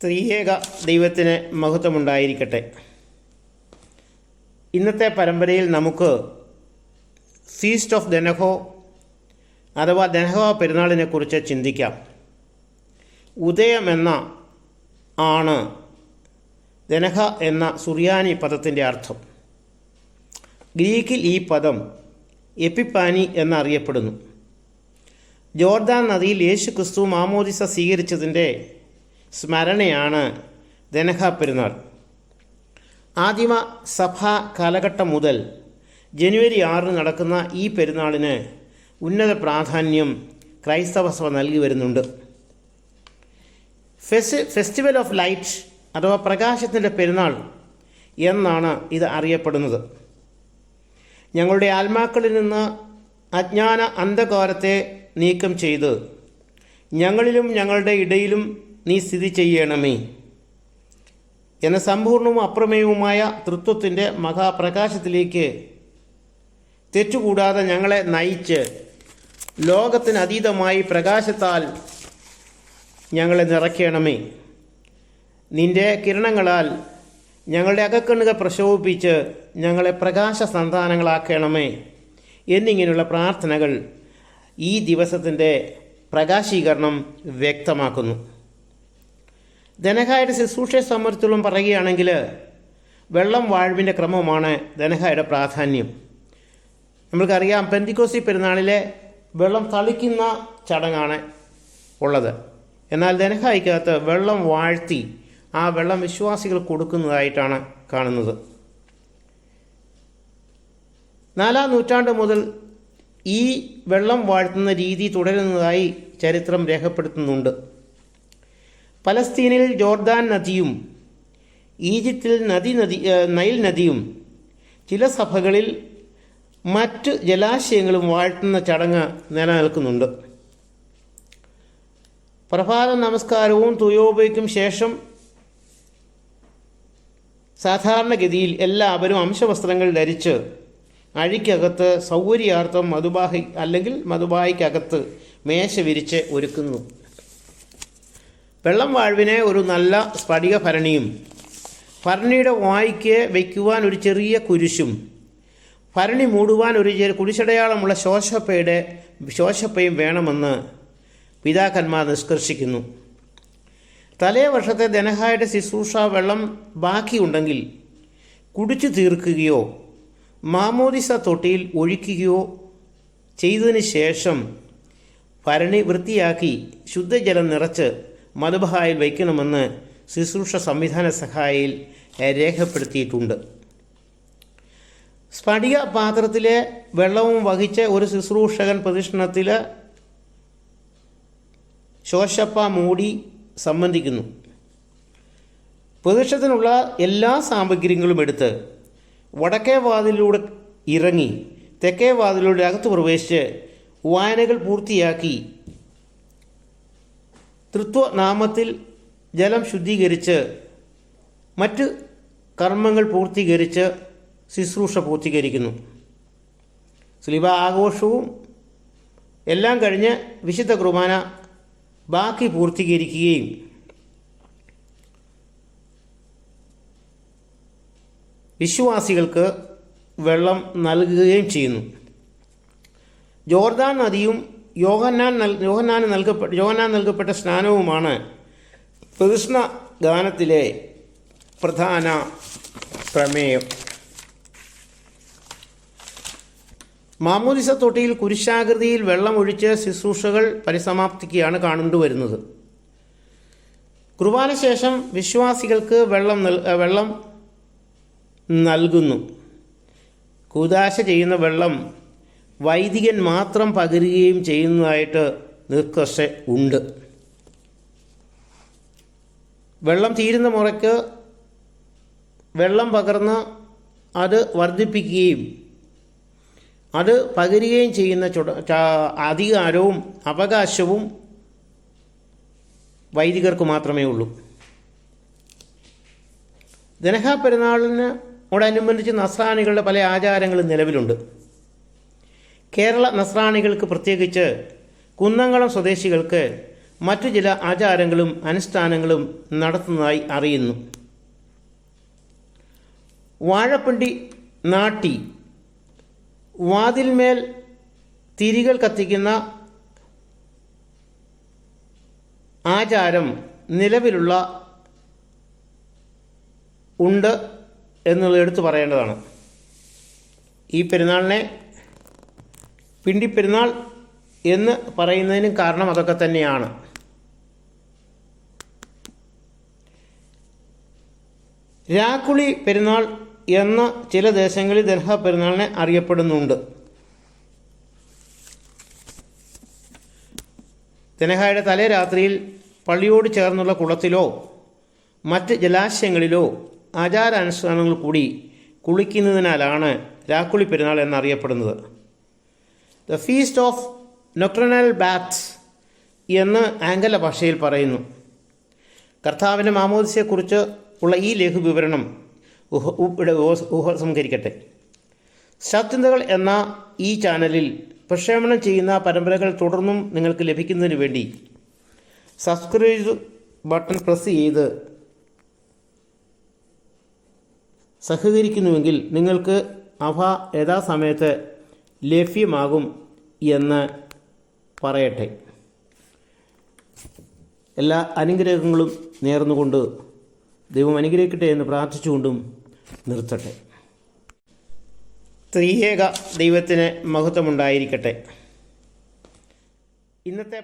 ത്രിയേക ദൈവത്തിന് മഹത്വമുണ്ടായിരിക്കട്ടെ. ഇന്നത്തെ പരമ്പരയിൽ നമുക്ക് ഫീസ്റ്റ് ഓഫ് ദനഹോ അഥവാ ദനഹോ പെരുന്നാളിനെക്കുറിച്ച് ചിന്തിക്കാം. ഉദയമെന്ന ആണ് ദനഹ എന്ന സുറിയാനി പദത്തിൻ്റെ അർത്ഥം. ഗ്രീക്കിൽ ഈ പദം എപ്പിപ്പാനി എന്നറിയപ്പെടുന്നു. ജോർദാൻ നദിയിൽ യേശു ക്രിസ്തു മാമോദിസ സ്വീകരിച്ചതിൻ്റെ സ്മരണയാണ് ദനഹ പെരുന്നാൾ. ആദിമ സഭാ കാലഘട്ടം മുതൽ ജനുവരി 6 നടക്കുന്ന ഈ പെരുന്നാളിന് ഉന്നത പ്രാധാന്യം ക്രൈസ്തവ സഭ നൽകി വരുന്നുണ്ട്. ഫെസ്റ്റിവൽ ഓഫ് ലൈറ്റ് അഥവാ പ്രകാശത്തിൻ്റെ പെരുന്നാൾ എന്നാണ് ഇത് അറിയപ്പെടുന്നത്. ഞങ്ങളുടെ ആത്മാക്കളിൽ നിന്ന് അജ്ഞാന അന്ധകാരത്തെ നീക്കം ചെയ്ത് ഞങ്ങളിലും ഞങ്ങളുടെ ഇടയിലും നീ സ്ഥിതി ചെയ്യണമേ എന്ന സമ്പൂർണവും അപ്രമേയവുമായ തൃത്വത്തിൻ്റെ മഹാപ്രകാശത്തിലേക്ക് തെറ്റുകൂടാതെ ഞങ്ങളെ നയിച്ച് ലോകത്തിന് അതീതമായി പ്രകാശത്താൽ ഞങ്ങളെ നിറയ്ക്കണമേ. നിൻ്റെ കിരണങ്ങളാൽ ഞങ്ങളുടെ അകക്കണ്ണുകൾ പ്രശോഭിപ്പിച്ച് ഞങ്ങളെ പ്രകാശ സന്താനങ്ങളാക്കണമേ എന്നിങ്ങനെയുള്ള പ്രാർത്ഥനകൾ ഈ ദിവസത്തിൻ്റെ പ്രകാശീകരണം വ്യക്തമാക്കുന്നു. ദനഹായുടെ ശുശ്രൂഷയെ സംബന്ധിച്ചോളം പറയുകയാണെങ്കിൽ വെള്ളം വാഴ്വിൻ്റെ ക്രമമാണ് ദനഹായുടെ പ്രാധാന്യം. നമ്മൾക്കറിയാം, പെന്തിക്കോസ്തി പെരുന്നാളിലെ വെള്ളം തളിക്കുന്ന ചടങ്ങാണ് ഉള്ളത്. എന്നാൽ ദനഹായ്ക്കകത്ത് വെള്ളം വാഴ്ത്തി ആ വെള്ളം വിശ്വാസികൾ കൊടുക്കുന്നതായിട്ടാണ് കാണുന്നത്. 4-ാം നൂറ്റാണ്ട് മുതൽ ഈ വെള്ളം വാഴ്ത്തുന്ന രീതി തുടരുന്നതായി ചരിത്രം രേഖപ്പെടുത്തുന്നുണ്ട്. പലസ്തീനിൽ ജോർദാൻ നദിയും ഈജിപ്തിൽ നൈൽ നദിയും ചില സഭകളിൽ മറ്റ് ജലാശയങ്ങളും വാഴ്ത്തുന്ന ചടങ്ങ് നിലനിൽക്കുന്നുണ്ട്. പ്രഭാത നമസ്കാരവും തുയോബയ്ക്കും ശേഷം സാധാരണഗതിയിൽ എല്ലാവരും അംശവസ്ത്രങ്ങൾ ധരിച്ച് അഴിക്കകത്ത് സൗകര്യാർത്ഥം മധുബായിക്കകത്ത് മേശ വിരിച്ച് ഒരുക്കുന്നു. വെള്ളം വാഴ്വിനെ ഒരു നല്ല സ്ഫടിക ഭരണിയും ഭരണിയുടെ വായ്ക്ക് വയ്ക്കുവാൻ ഒരു ചെറിയ കുരിശും ഭരണി മൂടുവാൻ ഒരു കുരിശടയാളമുള്ള ശോശപ്പയും വേണമെന്ന് പിതാക്കന്മാർ നിഷ്കർഷിക്കുന്നു. തലേ വർഷത്തെ ദനഹായുടെ ശുശ്രൂഷ വെള്ളം ബാക്കിയുണ്ടെങ്കിൽ കുടിച്ചു തീർക്കുകയോ മാമോദിസ തൊട്ടിയിൽ ഒഴിക്കുകയോ ചെയ്തതിന് ശേഷം ഭരണി വൃത്തിയാക്കി ശുദ്ധജലം നിറച്ച് മധുബഹായിൽ വയ്ക്കണമെന്ന് ശുശ്രൂഷ സംവിധാന സഹായിൽ രേഖപ്പെടുത്തിയിട്ടുണ്ട്. സ്ഫടിക പാത്രത്തിലെ വെള്ളവും വഹിച്ച് ഒരു ശുശ്രൂഷകൻ പ്രദക്ഷിണത്തിൽ ശോശപ്പ മൂടി സംബന്ധിക്കുന്നു. പ്രദക്ഷിണത്തിനുള്ള എല്ലാ സാമഗ്രികളും എടുത്ത് വടക്കേ വാതിലൂടെ ഇറങ്ങി തെക്കേ വാതിലൂടെ അകത്ത് പ്രവേശിച്ച് വായനകൾ പൂർത്തിയാക്കി തൃത്വനാമത്തിൽ ജലം ശുദ്ധീകരിച്ച് മറ്റ് കർമ്മങ്ങൾ പൂർത്തീകരിച്ച് ശുശ്രൂഷ പൂർത്തീകരിക്കുന്നു. സ്ലിബ ആഘോഷവും എല്ലാം കഴിഞ്ഞ് വിശുദ്ധ കുർബാന ബാക്കി പൂർത്തീകരിക്കുകയും വിശ്വാസികൾക്ക് വെള്ളം നൽകുകയും ചെയ്യുന്നു. ജോർദാൻ നദിയും യോഹന്നാൻ നൽകപ്പെട്ട സ്നാനവുമാണ് പ്രദക്ഷിണ ഗാനത്തിലെ പ്രധാന പ്രമേയം. മാമോദിസ തൊട്ടിയിൽ കുരിശാകൃതിയിൽ വെള്ളം ഒഴിച്ച് ശുശ്രൂഷകൾ പരിസമാപ്തിക്കുകയാണ് കണ്ടുവരുന്നത്. കുർബാന ശേഷം വിശ്വാസികൾക്ക് വെള്ളം നൽകുന്നു. കൂദാശ ചെയ്യുന്ന വെള്ളം വൈദികൻ മാത്രം പകരുകയും ചെയ്യുന്നതായിട്ട് നിഷ്കർഷ ഉണ്ട്. വെള്ളം തീരുന്ന മുറയ്ക്ക് വെള്ളം പകർന്ന് അത് വർദ്ധിപ്പിക്കുകയും അത് പകരുകയും ചെയ്യുന്ന അധികാരവും അവകാശവും വൈദികർക്ക് മാത്രമേ ഉള്ളൂ. ദനഹ പെരുന്നാളിനോടനുബന്ധിച്ച് നസ്രാണികളുടെ പല ആചാരങ്ങളും നിലവിലുണ്ട്. കേരള നസ്രാണികൾക്ക്, പ്രത്യേകിച്ച് കുന്നംകുളം സ്വദേശികൾക്ക് മറ്റു ചില ആചാരങ്ങളും അനുഷ്ഠാനങ്ങളും നടത്തുന്നതായി അറിയുന്നു. വാഴപ്പിണ്ടി നാട്ടി വാതിൽമേൽ തിരികൾ കത്തിക്കുന്ന ആചാരം നിലവിലുള്ള ഉണ്ട് എന്നുള്ളത് എടുത്തു പറയേണ്ടതാണ്. ഈ പെരുന്നാളിനെ പിണ്ടിപ്പെരുന്നാൾ എന്ന് പറയുന്നതിനും കാരണം അതൊക്കെ തന്നെയാണ്. രാക്കുളി പെരുന്നാൾ എന്ന ചില ദേശങ്ങളിൽ ദർഹ പെരുന്നാളിനെ അറിയപ്പെടുന്നുണ്ട്. ദനഹായുടെ തലേ രാത്രിയിൽ പള്ളിയോട് ചേർന്നുള്ള കുളത്തിലോ മറ്റ് ജലാശയങ്ങളിലോ ആചാരാനുഷ്ഠാനങ്ങൾ കൂടി കുളിക്കുന്നതിനാലാണ് രാക്കുളി പെരുന്നാൾ എന്നറിയപ്പെടുന്നത്. ദ ഫീസ്റ്റ് ഓഫ് നൊക്ടർണൽ ബാത്ത്സ് എന്ന് ആംഗല ഭാഷയിൽ പറയുന്നു. കർത്താവിൻ്റെ മാമോദിസയെക്കുറിച്ച് ഉള്ള ഈ ലഘുവിവരണം ഇവിടെ ഉപസംഹരിക്കട്ടെ. ശബ്ദങ്ങൾ എന്ന ഈ ചാനലിൽ പ്രക്ഷേപണം ചെയ്യുന്ന പരമ്പരകൾ തുടർന്നും നിങ്ങൾക്ക് ലഭിക്കുന്നതിന് വേണ്ടി സബ്സ്ക്രൈബ് ബട്ടൺ പ്രസ് ചെയ്ത് സഹകരിക്കുന്നുവെങ്കിൽ നിങ്ങൾക്ക് അവ യഥാസമയത്ത് ലഭ്യമാകും എന്ന് പറയട്ടെ. എല്ലാ അനുഗ്രഹങ്ങളും നേർന്നുകൊണ്ട് ദൈവം അനുഗ്രഹിക്കട്ടെ എന്ന് പ്രാർത്ഥിച്ചുകൊണ്ടും നിർത്തട്ടെ. ത്രിയേക ദൈവത്തിന് മഹത്വമുണ്ടായിരിക്കട്ടെ. ഇന്നത്തെ